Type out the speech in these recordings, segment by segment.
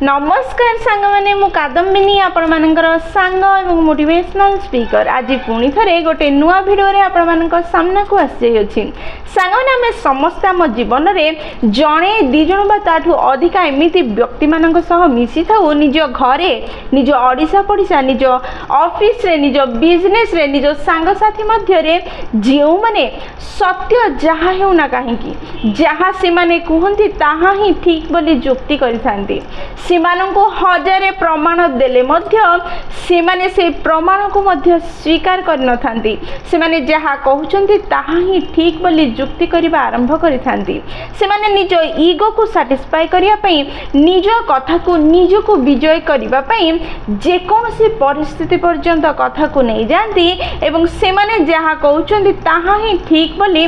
नमस्कार सांग मैंने मु कादम्बिनी आपण मानकर सांग एवं मोटिवेशनल स्पीकर आज पुणी थे गोटे नुआ भिडियो रे आपण मानक सामना को आसी सांग मैंने आम समस्त आम जीवन में जड़े दिज बा ताठू अधिका एमती व्यक्ति मान मिसी था निज घरे निज ओडिशा पड़िशा निज ऑफिस रे निज बिजनेस रे निज सांगसाथी मध्य जो मैंने सत्य जहाँ होना कहीं जहाँ से माने कहती ताहा ही ठीक बोली जुक्ति करिथांती सेमानंको हजारे प्रमाण देले मध्य सेमाने से प्रमाण को मध्य स्वीकार कर नथांती सेमाने जहाँ कहउचंती ताहा ही ठीक बोली जुक्ति करबा आरंभ करिथांती सेमाने निज ईगो को सैटिस्फाई करिया पई निज कथा को निज को विजय करिबा पई जे कोनसी परिस्थिति पर्यंत कथा को नहीं जानती एवं सेमाने जहाँ कहउचंती ताहा ही ठीक बोली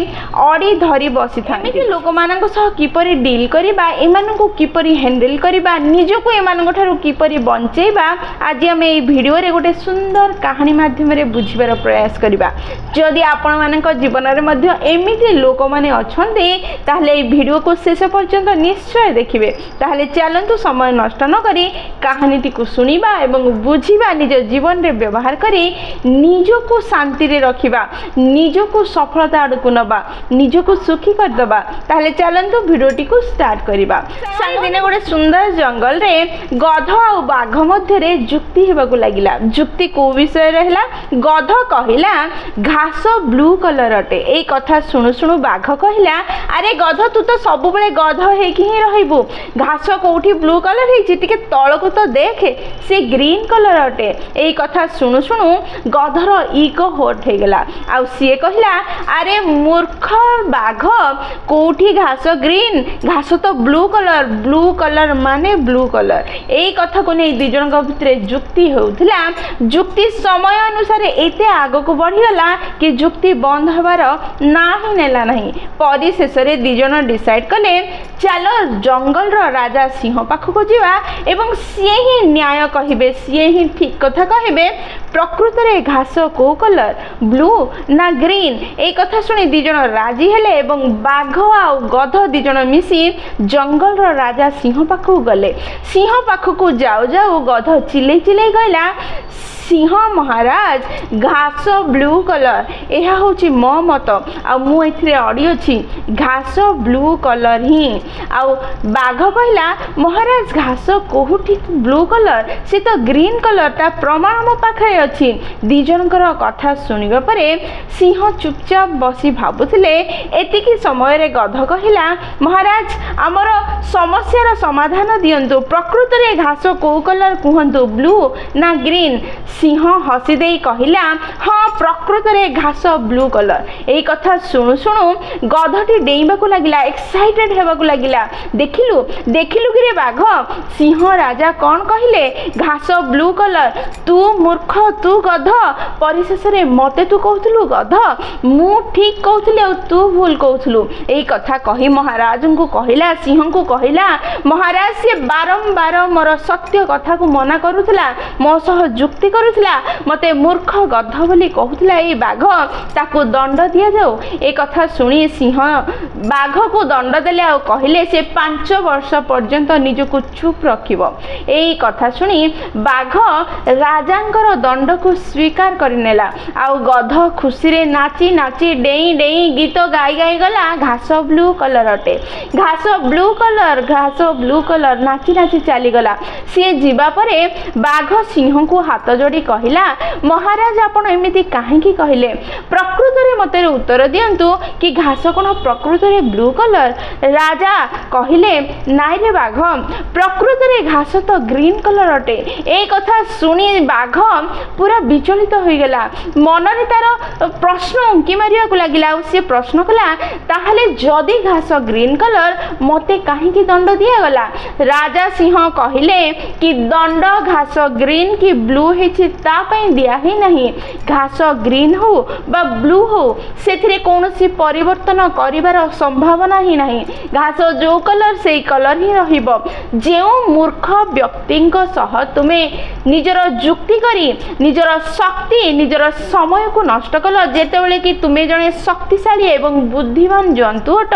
अड़ी धरी बसिथांती एमिति लोक मानक सह किपरि डील करिबा एमानंको किपरि हैंडल करिबा निजको एमानंको ठारू किपरि बंचेबा आज आम ये भिडियो रे गोटे सुंदर कहानी माध्यम रे बुझिबार प्रयास करिबा जदि आपण मानक जीवन रे मध्य एमिति लोक माने अछंती ताहले ए भिडियो को शेष पर्यंत निश्चय देखिबे ताहले चलंतु समय नष्ट न करी कहानीटी को सुनिबा एवं बुझिबा निज जीवन रे व्यवहार करी निजको शांति रे रखिबा निजको सफलता आडकु नबा निजको सुखी कर दबा ताहले चलंतु भिडियोटी को स्टार्ट करिबा साई दिने गोटे सुंदर जंगल रे गध आ बाघ मध्य जुक्ति हेबाकु लागिला जुक्ति को विषय रहला गध कहिला घास ब्लू कलर अटे ए कथा सुनु सुनु बाघ कहिला अरे गध तू तो सब बेले गध हेकि ही रहिबु घास कोठी ब्लू कलर हे टिके तळको तो देखे से ग्रीन कलर अटे ए कथा सुनु सुनु गधर ईगो हट हे गेला आ सी कहिला अरे मूर्ख बाघ कोठी घास ग्रीन घास तो ब्लू कलर माने ब्लू कलर यही कथा को नहीं दुई जन भितर जुक्ति होउथिला जुक्ति समय अनुसार एते आग को बढ़ीगला कि जुक्ति बंद हबार ना ही नेला नहीं परिशेष में दुई जन डिसाइड कले चलो जंगल रो राजा सिंह पाखक जीवा एवं सी ही न्याय कहिबे सी ही ठीक कथा कहिबे प्रकृत रे घास को कलर ब्लू ना ग्रीन ए कथा सुनी दुई जन राजी हेले एवं बाघ आ गध दुई जन मिसी जंगल रो राजा सिंह पाखक गले सिंह पाखक जाऊ जाऊ गध चिल्लै चिल्लै कहला सिंह महाराज घास ब्लू कलर यह हूँ मो मत आए अड़ी अच्छी घास ब्लू कलर ही आउ बाघ कहला महाराज घास कोठी ब्लू कलर से तो ग्रीन कलर ता प्रमाण मो पाखे अच्छी दी जनकर कथा सुनिबा परे सिंह चुपचाप बसी भाबुथिले एतिकी समय रे गध कहला महाराज आमर समस्यार समाधान दियंतु प्रकृत रे घास को कलर कहंतु ब्लू ना ग्रीन सिंह हसी दे कहला हाँ प्रकृत रे घास ब्लू कलर यही कथा शुणु शुणु गधटी डेइबाकू लागिला एक्साइटेड हेबाकू लागिला देखिलु कि रे बाघ सिंह राजा कौन कहले घास ब्लू कलर तू मूर्ख तू गध परिशेष रे मते तू कहथुलु गध मु ठीक कहथुली आ तू भूल कहथुलु एही कथा कही महाराज को कहला सिंह को कहला महाराज से बारंबार मोर सत्य कथा को मना करुथला मो सह जुक्ति करुथला मते मूर्ख गध बोली कहूला ये बाघ ताकू दंड दि जाऊ ए कथा शुणी सिंह बाघ को दंड देले आ कहले से 5 वर्ष पर्यंत निजको चुप रखिब एई कथा शुणी बाघ राजांकर दंड को स्वीकार करनेला आ गध खुशी रे नाची नाची डेई डेई गीत गाई गाई गला घास ब्लू कलर अटे घास ब्लू कलर नाची नाची चली गला सी जीवा परे बाघ सिंह को हाथ जोड़ी कहला महाराज आपण एमिति काहेकि कहले प्रकृत रे मते उत्तर दियंतु कि घास कोन प्रकृत रे ब्लू कलर राजा कहले नाइ रे बाघ प्रकृत रे घास तो ग्रीन कलर अटे ए कथा सुनी बाघ पूरा विचलित हो गला मन रे तार प्रश्न उंकी मारिया को लागिला से प्रश्न कला ताहले जदी घास ग्रीन कलर मते काहेकि दंड दिया गला राजा सिंह कहले कि दंड घास ग्रीन की ब्लू हेछि ता पई दिया ही नहीं घास ग्रीन हो बा ब्लू हो से कौन परिवर्तन करने ବଞ୍ଚିबार संभावना ही नहीं। घास जो कलर से कलर ही रहिबो। जो मूर्ख व्यक्ति सह तुमे निजर जुक्ति करी निजर शक्ति निजर समय को नष्ट कल जेतेबेले कि तुमे जने शक्तिशाली एवं बुद्धिमान जंतु अट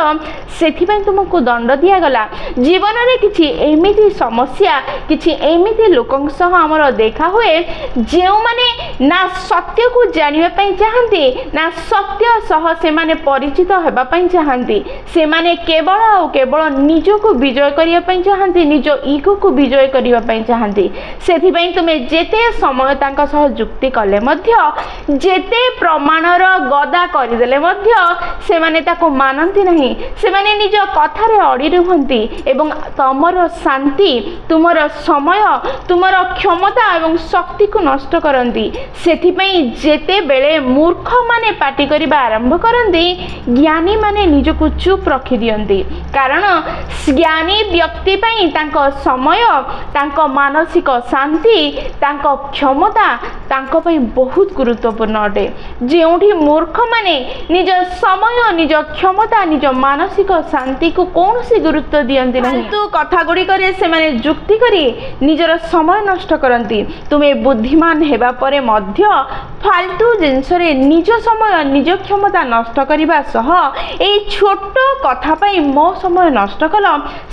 सेथिपई तुमको दंड दियागला। जीवन में किछि एमिति समस्या किछि एमिति लोकंक सह हमर देखा हुए जो माने ना सत्य को जानिबा पई चाहंती ना सत्य सह से माने परिचित हेबा पई चाहंती। से माने केवल और केवल निज को विजय करिया पई चाहंती निज ईगो को विजय करिया पई चाहंती। सेथिपई तुमे जेते समय तांका सह जुक्ति कले मध्य जेते प्रमाणर गदा करदेले मध्य से माने ताको मानंती नहीं। से माने निज कथारे अड़ी रुहंती एवं तमर शांति तुमर समय तुमर क्षमता एवं शक्ति को नष्ट करंती। सेथिपई जेते बेले मूर्ख माने पाटी करिबा आरंभ करंती ज्ञानी माने निज को चुप रखि दियंती। कारण ज्ञानी व्यक्ति पई तांको समय तांको मानसिक शांति तांको क्षमता तांको पई बहुत गुरुत्वपूर्ण अटे। जेउठी मूर्ख माने निज समय निज क्षमता निज मानसिक शांति को कौनसी गुरुत्व दियंती नहीं। तो कथा गुडी करे से माने जुक्ति करी निजर समय नष्ट करंती। तुमे बुद्धिमान हेबा परे मध्य फालतू जिनसरे निज समय निज क्षमता नष्ट करिबा सह ए छोट कथा पई मो समय नष्ट कल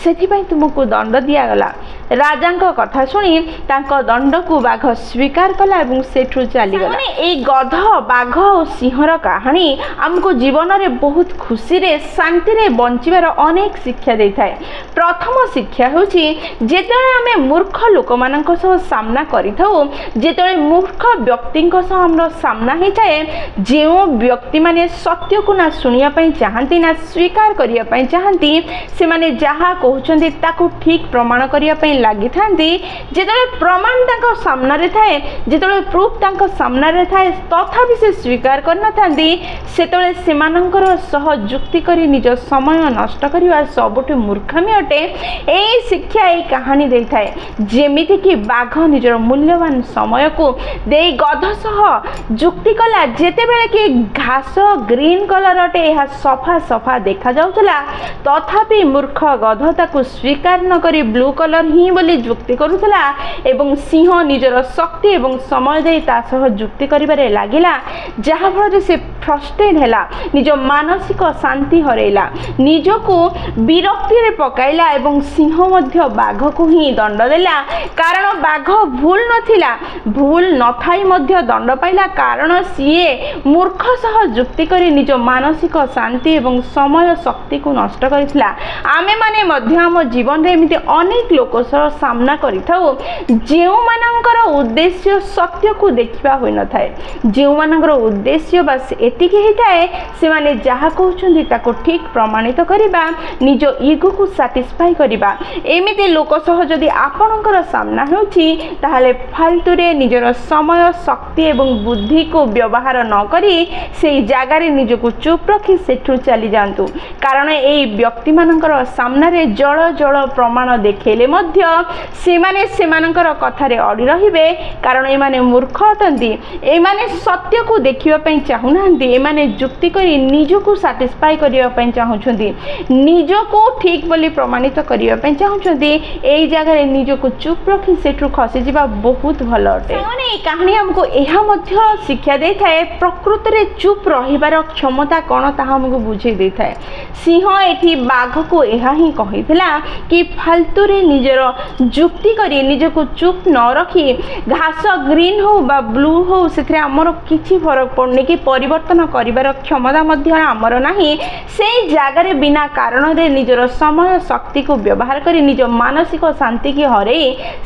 सेथिपई तुमको दंड दियागला। राजांको कथा सुनी तांको दंड को बाघ स्वीकार कला एवं सेठू चली गला। ए गध बाघ और सिंहर कहानी हमको जीवन रे बहुत खुशी रे शांति रे बंचिबार अनेक शिक्षा देता है। प्रथम शिक्षा होची जेतेबेले आमे मूर्ख लोक मानक सह सामना करिथाउ जेतेबेले मूर्ख व्यक्ति सह हमरो सामना ही थाए जेउ व्यक्ति माने सत्य को ना सुनिया पई चाहंती ना स्वीकार करिया पई चाहंती से माने जहा कहउचंदी ताको ठीक प्रमाण करिया पई लागि थांती। जेतेबेले प्रमाण ताको सामना रे थाए जेतेबेले प्रूफ ताको सामना रे थाए तथापि से स्वीकार करना थांती सेतेबेले सेमानंकर सह जुक्ति करी निज समय नष्ट करिवा सबुठ मूर्खामी अटे। ए शिक्षा ए कहानी देई थाए जेमिति कि बाघ निजर मूल्यवान समय को देई गध सह जुक्ति कला जेतेबेले कि घास ग्रीन कलर अटे यह सफा सफा देखा जाउतला तथापि मूर्ख गध ताको स्वीकार न करी ब्लू कलर ही बोली जुक्ति करुतला एवं सिंह निजर शक्ति एवं समय दे ता सह जुक्ति करिबारे लागिला जहा फल से फ्रस्ट्रेट हैला निज मानसिक शांति हरेला निजको विरक्ति रे पकाइला एवं सिंह मध्य बाघ को ही दंड देला। कारण बाघ भूल नथिला भूल नथाई मध्य दंड पाइला कारण सीए मूर्ख सह जुक्ति करी निज मानसिक शांति एवं समय शक्ति को नष्ट करितला। आमे माने मध्य हम जीवन रे एमिति अनेक लोक सह सामना करिथाउ जेउ मानकर उद्देश्य सत्य को देखिबा होई न थाए जेउ मानकर उद्देश्य बस एतिके ही थाए से माने जहा कहउचंदी ताको ठीक प्रमाणित करिबा निज ईगो को सैटिस्फाई करिबा। एमिति लोक सह जदि आपणकर सामना होउची ताहाले फालतू रे निजर समय शक्ति एवं बुद्धि को व्यवहार न करी से जागा रे निज को चुप रखी सेठू चली जांतु। कारण ए व्यक्ति मानकर सामना रे जळ जळ प्रमाण देखेले मध्य से माने सेमानकर कथारे अड़ी रहिबे। कारण ए माने मूर्ख अटंती ए माने सत्य को देखिबा पई चाहू नांती ए माने जुक्ति करी निज को सैटिस्फाई करिया पई चाहूछंती निज को ठीक बोली प्रमाणित करिया पई चाहूछंती। एई जगह रे निज को चुप रखी सेठू खसी जिबा बहुत भलो अटे। माने ए कहानी हमको एहा मध्य शिक्षा दे थाए प्रकृति रे चुप रहिबार क्षमता कोन ता हमको बुझे दे थाए। सिंह एठी बाघ को एहा ही कहितला कि फालतू रे निजर जुक्ति करी निज को चुप न रखी घास ग्रीन हो बा ब्लू हो से आमर किछि फरक पड़ने कि परिवर्तन करिबार क्षमता मध्य आमर नाही से जगार बिना कारण रे निजर समय शक्ति को व्यवहार करी निज मानसिक शांति की हरे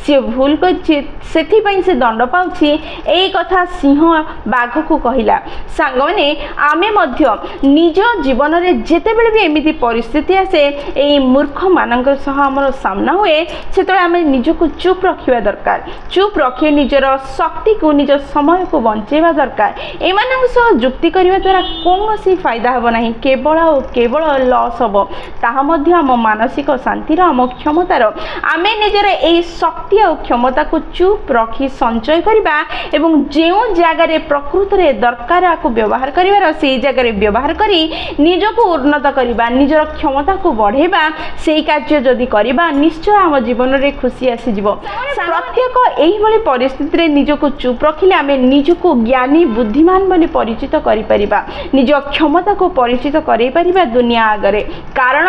सी भूल कर से दंड पाउछि। एई कथा सिंह बाघ को कहिला सांग माने आमे मध्य निज जीवन रे जेतेबेले भी एमिति परिस्थिति आसे एई मूर्ख मानक सह हमर सामना हुए सेतले आमे निज को चुप रखिबा दरकार चुप रखि निजर शक्ति को निज समय को बंचेबा दरकार। एमानक सह जुक्ति କରିବା ଦ୍ୱାରା କୌଣସି ଫାଇଦା ହେବ ନାହିଁ, କେବଳ ଆଉ କେବଳ ଲସ୍ ହେବ। ତାହା ମଧ୍ୟ ଆମ ମାନସିକ ଶାନ୍ତିର, ଆମ କ୍ଷମତାର। ଆମେ ନିଜର ଏହି ଶକ୍ତି ଆଉ କ୍ଷମତାକୁ ଚୁପ୍ ରଖି ସଞ୍ଚୟ କରିବା ଏବଂ ଯେଉଁ ଜାଗାରେ ପ୍ରକୃତରେ ଦରକାର ଆକୁ ବ୍ୟବହାର କରିବାର ସେହି ଜାଗାରେ ବ୍ୟବହାର କରି ନିଜକୁ ଉନ୍ନତ କରିବା, ନିଜର କ୍ଷମତାକୁ ବଢ଼େଇବା, ସେହି କାର୍ଯ୍ୟ ଯଦି କରିବା ନିଶ୍ଚୟ ଆମ ଜୀବନରେ ଖୁସି ଆସିଯିବ। ପ୍ରତ୍ୟେକ ଏହିଭଳି ପରିସ୍ଥିତିରେ ନିଜକୁ ଚୁପ୍ ରଖିଲେ ଆମେ ନିଜକୁ ଜ୍ଞାନୀ ବୁଦ୍ଧିମାନ ବୋଲି ପରିଚିତ କରିପାରିବା, ନିଜ କ୍ଷମତାକୁ ପରିଚିତ କରାଇପାରିବା ଦୁନିଆ ଆଗରେ। କାରଣ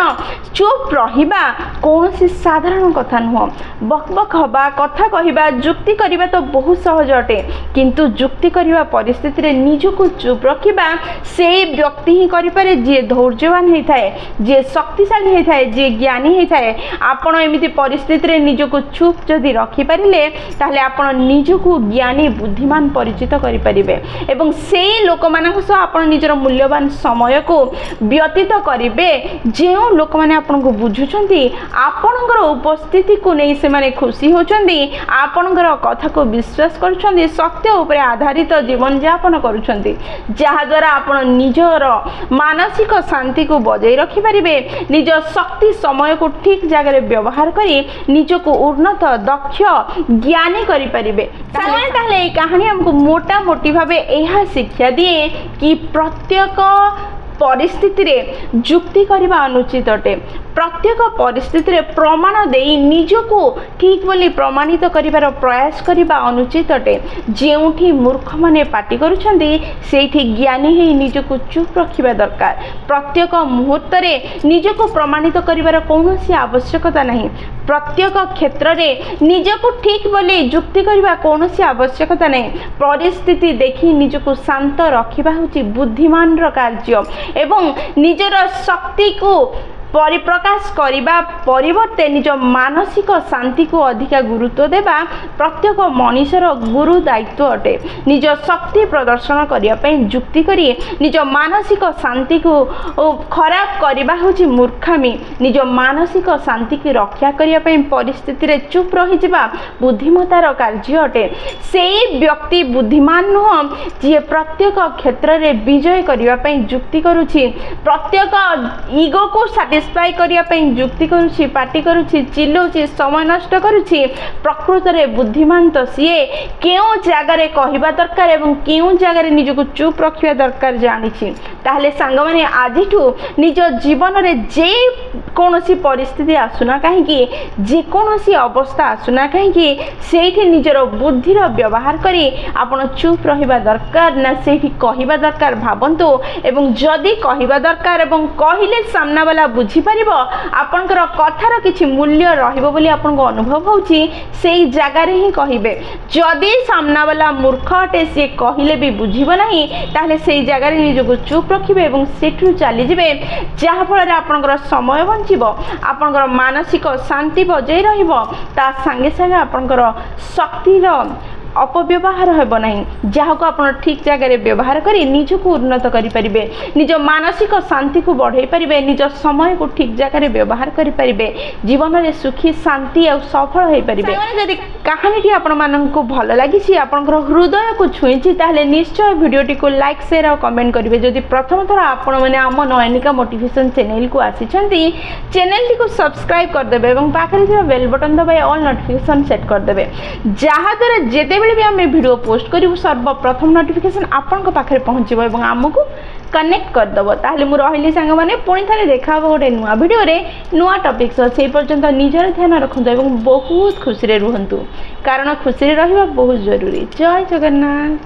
ଚୁପ୍ ରହିବା କୌଣସି ସାଧାରଣ କଥା ନୁହଁ। ବକ୍ ବକ୍ ହେବା, କଥା କହିବା, ଯୁକ୍ତି କରିବା ତ ବହୁତ ସହଜ ଅଟେ, କିନ୍ତୁ ଯୁକ୍ତି କରିବା ପରିସ୍ଥିତିରେ ନିଜକୁ ଚୁପ୍ ରଖିବା ସେହି ବ୍ୟକ୍ତି ହିଁ କରିପାରେ ଯିଏ ଧୈର୍ଯ୍ୟବାନ ହେଇଥାଏ, ଯିଏ ଶକ୍ତିଶାଳୀ ହେଇଥାଏ, ଯିଏ ଜ୍ଞାନୀ ହେଇଥାଏ। ଆପଣ ଏମିତି ପରିସ୍ଥିତିରେ ନିଜକୁ ଚୁପ୍ ଯଦି ରଖିପାରିଲେ ତାହେଲେ ଆପଣ ନିଜକୁ ଜ୍ଞାନୀ ବୁଦ୍ଧିମାନ ପରିଚିତ କରିପାରିବେ ଏବଂ ସେହି ଲୋକମାନଙ୍କ ସହ ଆପଣ ନିଜର ମୂଲ୍ୟବାନ ସମୟକୁ ବ୍ୟତୀତ କରିବେ ଯେଉଁ ଲୋକମାନେ ଆପଣଙ୍କୁ ବୁଝୁଛନ୍ତି, ଆପଣଙ୍କର ଉପସ୍ଥିତିକୁ ନେଇ ସେମାନେ ଖୁସି ହେଉଛନ୍ତି, ଆପଣଙ୍କର କଥାକୁ ବିଶ୍ୱାସ କରୁଛନ୍ତି, ସତ୍ୟ ଉପରେ ଆଧାରିତ ଜୀବନଯାପନ କରୁଛନ୍ତି, ଯାହାଦ୍ୱାରା ଆପଣ ନିଜର ମାନସିକ ଶାନ୍ତିକୁ ବଜାଇ ରଖିପାରିବେ, ନିଜ ଶକ୍ତି ସମୟକୁ ଠିକ୍ ଜାଗାରେ ବ୍ୟବହାର କରି ନିଜକୁ ଉନ୍ନତ, ଦକ୍ଷ, ଜ୍ଞାନୀ କରିପାରିବେ। ତାହେଲେ ଏହି କାହାଣୀ ଆମକୁ ମୋଟାମୋଟି ଭାବେ ଏହା ଶିକ୍ଷା ଦିଏ କି ପ୍ରତ୍ୟେକ ପରିସ୍ଥିତିରେ ଯୁକ୍ତି କରିବା ଅନୁଚିତ ଅଟେ। ପ୍ରତ୍ୟେକ ପରିସ୍ଥିତିରେ ପ୍ରମାଣ ଦେଇ ନିଜକୁ ଠିକ୍ ବୋଲି ପ୍ରମାଣିତ କରିବାର ପ୍ରୟାସ କରିବା ଅନୁଚିତ ଅଟେ। ଯେଉଁଠି ମୂର୍ଖମାନେ ପାଟି କରୁଛନ୍ତି ସେଇଠି ଜ୍ଞାନୀ ହେଇ ନିଜକୁ ଚୁପ୍ ରଖିବା ଦରକାର। ପ୍ରତ୍ୟେକ ମୁହୂର୍ତ୍ତରେ ନିଜକୁ ପ୍ରମାଣିତ କରିବାର କୌଣସି ଆବଶ୍ୟକତା ନାହିଁ। ପ୍ରତ୍ୟେକ କ୍ଷେତ୍ରରେ ନିଜକୁ ଠିକ୍ ବୋଲି ଯୁକ୍ତି କରିବା କୌଣସି ଆବଶ୍ୟକତା ନାହିଁ। ପରିସ୍ଥିତି ଦେଖି ନିଜକୁ ଶାନ୍ତ ରଖିବା ହେଉଛି ବୁଦ୍ଧିମାନର କାର୍ଯ୍ୟ ଏବଂ ନିଜର ଶକ୍ତିକୁ परिप्रकाश करने परिवर्ते निज मानसिक शांति को अधिका गुरुत्व देवा प्रत्येक मनीषर गुरु दायित्व अटे। निज शक्ति प्रदर्शन करने जुक्ति करी निज मानसिक शांति को खराब करने हूँ मूर्खामी। निज मानसिक शांति की रक्षा करने परिस्थिति रे चुप रही बुद्धिमतार कार्य अटे। से व्यक्ति बुद्धिमान नुह जी प्रत्येक क्षेत्र में विजय करने जुक्ति करुछि, प्रत्येक ईगो को साटिस्फाई करने जुक्ति करुछि, पार्टी करुछि, चिल्लुछि, समय नष्ट करुछि। प्रकृत में बुद्धिमान तो सीए केउ जगार कहवा दरकार एवं केउ जगार निजको चुप रखा दरकार जानिछि। ताहले सांग माने आजिठु निज जीवन में जे कोनोसी परिस्थिति आसुना कहीं जेकोसी अवस्था आसुना कहीं से निजर बुद्धिर व्यवहार करी आपण चुप रहिबा दरकार ना सेठी कहिबा दरकार भाबंतु एवं जदि कहिबा दरकार एवं कहिले सामना वाला बुझी परिबो आपनकर कथार किछि मूल्य रहिबो बोली आपनको अनुभव होउछि सेही जगह रे ही कहिबे। जदि सामना वाला मूर्ख अटे से कहिले भी बुझिबो नाही ताहले सेही जगह रे निजको चुप रखिबे एवं सेठु चली जिबे जहा फल आपनकर समय बंचिबो, आपनकर मानसिक शांति बजाय रहिबो, ता संगे संगे आपनकर शक्तिर अपव्यवहार हेब नहीं जहाँ को आप ठीक जगह व्यवहार करी निजको उन्नत करें, निज मानसिक शांति को बढ़ाई पारे, निज समय को ठीक जगह व्यवहार करें, जीवन में सुखी शांति और सफल हो पारे। जदि कहानी आपण मानक भल लगी आपंकर हृदय को छुई ताहले निश्चय वीडियोटी को लाइक शेयर और कमेंट करेंगे। जदि प्रथम थर आपण मैंने आम नयनिका मोटिवेशन चैनल को आसी चैनल को सब्सक्राइब करदे और पाखे बेल बटन दबाई ऑल नोटिफिकेशन सेट करदे जहाद्वारा जिते भी आम वीडियो पोस्ट करूँ सर्वप्रथम नोटिफिकेशन आपण पाखे पहुँचो और आमको कनेक्ट करदेव। ताहले मु रहिली सांग माने पुणी थे देखा गोटे नुआ वीडियो रे नुआ टॉपिक से पर्यंत निजर ध्यान रखु और बहुत खुशी रे रुहंतु कारण खुशी रे रहिबा बहुत जरूरी। जय जगन्नाथ।